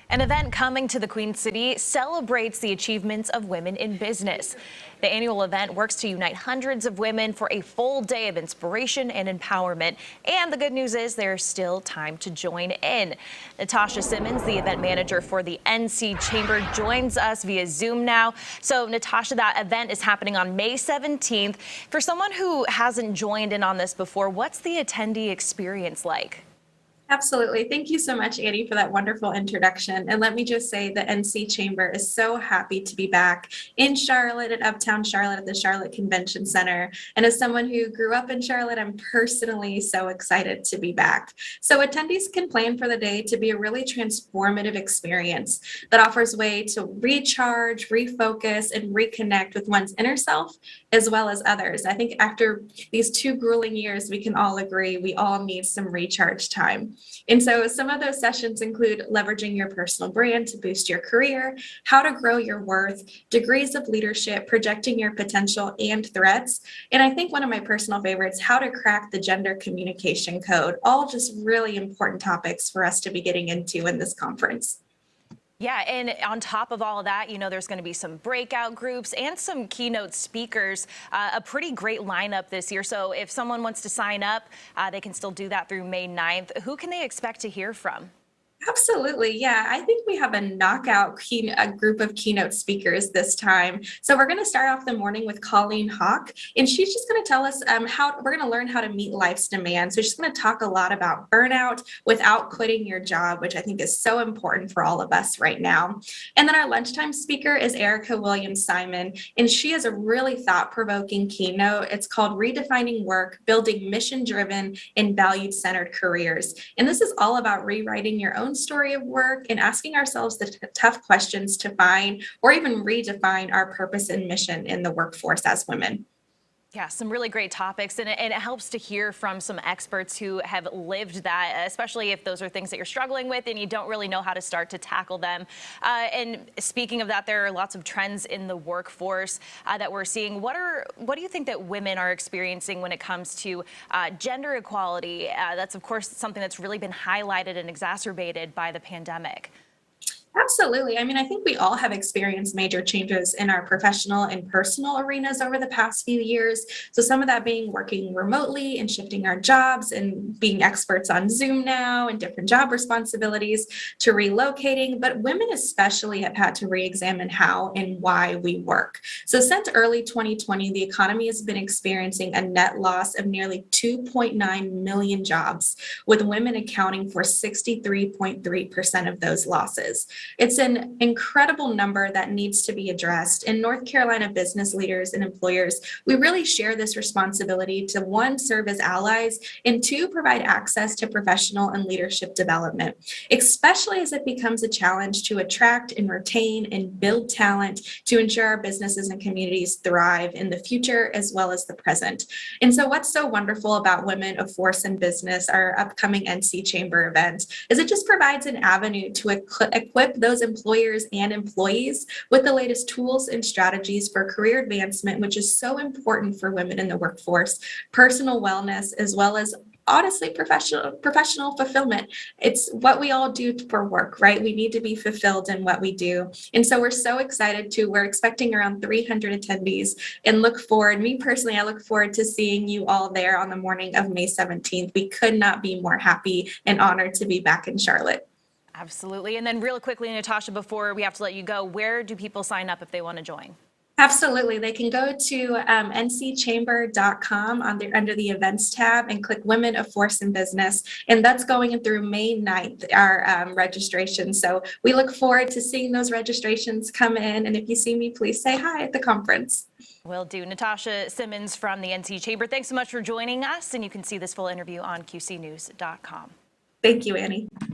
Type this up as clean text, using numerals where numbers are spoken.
An event coming to the Queen City celebrates the achievements of women in business. The annual event works to unite hundreds of women for a full day of inspiration and empowerment. And the good news is there's still time to join in. Natasha Simmons, the event manager for the NC Chamber, joins us via Zoom now. So, Natasha, that event is happening on May 17th. For someone who hasn't joined in on this before, what's the attendee experience like? Absolutely. Thank you so much, Annie, for that wonderful introduction. And let me just say the NC Chamber is so happy to be back in Charlotte, at Uptown Charlotte, at the Charlotte Convention Center. And as someone who grew up in Charlotte, I'm personally so excited to be back. So attendees can plan for the day to be a really transformative experience that offers a way to recharge, refocus, and reconnect with one's inner self as well as others. I think after these 2 grueling years, we can all agree we all need some recharge time. And so some of those sessions include leveraging your personal brand to boost your career, how to grow your worth, degrees of leadership, projecting your potential and threats. And I think one of my personal favorites, how to crack the gender communication code, all just really important topics for us to be getting into in this conference. Yeah, and on top of all of that, there's going to be some breakout groups and some keynote speakers, a pretty great lineup this year. So if someone wants to sign up, they can still do that through May 9th. Who can they expect to hear from? Absolutely. Yeah, I think we have a knockout a group of keynote speakers this time. So we're going to start off the morning with Colleen Hawk, and she's just going to tell us how we're going to learn how to meet life's demands. So she's going to talk a lot about burnout without quitting your job, which I think is so important for all of us right now. And then our lunchtime speaker is Erica Williams-Simon, and she has a really thought-provoking keynote. It's called Redefining Work, Building Mission-Driven and Valued-Centered Careers. And this is all about rewriting your own story of work and asking ourselves the tough questions to find or even redefine our purpose and mission in the workforce as women. Yeah, some really great topics, and it helps to hear from some experts who have lived that, especially if those are things that you're struggling with and you don't really know how to start to tackle them. And speaking of that, there are lots of trends in the workforce that we're seeing. What do you think that women are experiencing when it comes to gender equality? That's, of course, something that's really been highlighted and exacerbated by the pandemic. Absolutely. I mean, I think we all have experienced major changes in our professional and personal arenas over the past few years. So some of that being working remotely and shifting our jobs and being experts on Zoom now and different job responsibilities to relocating. But women especially have had to re-examine how and why we work. So since early 2020, the economy has been experiencing a net loss of nearly 2.9 million jobs, with women accounting for 63.3% of those losses. It's an incredible number that needs to be addressed. In North Carolina, business leaders and employers, we really share this responsibility to, 1, serve as allies, and 2, provide access to professional and leadership development, especially as it becomes a challenge to attract and retain and build talent to ensure our businesses and communities thrive in the future as well as the present. And so what's so wonderful about Women of Force in Business, our upcoming NC Chamber event, is it just provides an avenue to equip those employers and employees with the latest tools and strategies for career advancement, which is so important for women in the workforce, personal wellness, as well as honestly professional fulfillment. It's what we all do for work, right? We need to be fulfilled in what we do. And so we're so excited we're expecting around 300 attendees and me personally, I look forward to seeing you all there on the morning of May 17th. We could not be more happy and honored to be back in Charlotte. Absolutely. And then real quickly, Natasha, before we have to let you go, where do people sign up if they want to join? Absolutely. They can go to ncchamber.com under the events tab and click Women of Force in Business. And that's going through May 9th, our registration. So we look forward to seeing those registrations come in. And if you see me, please say hi at the conference. Will do. Natasha Simmons from the NC Chamber, thanks so much for joining us. And you can see this full interview on qcnews.com. Thank you, Annie.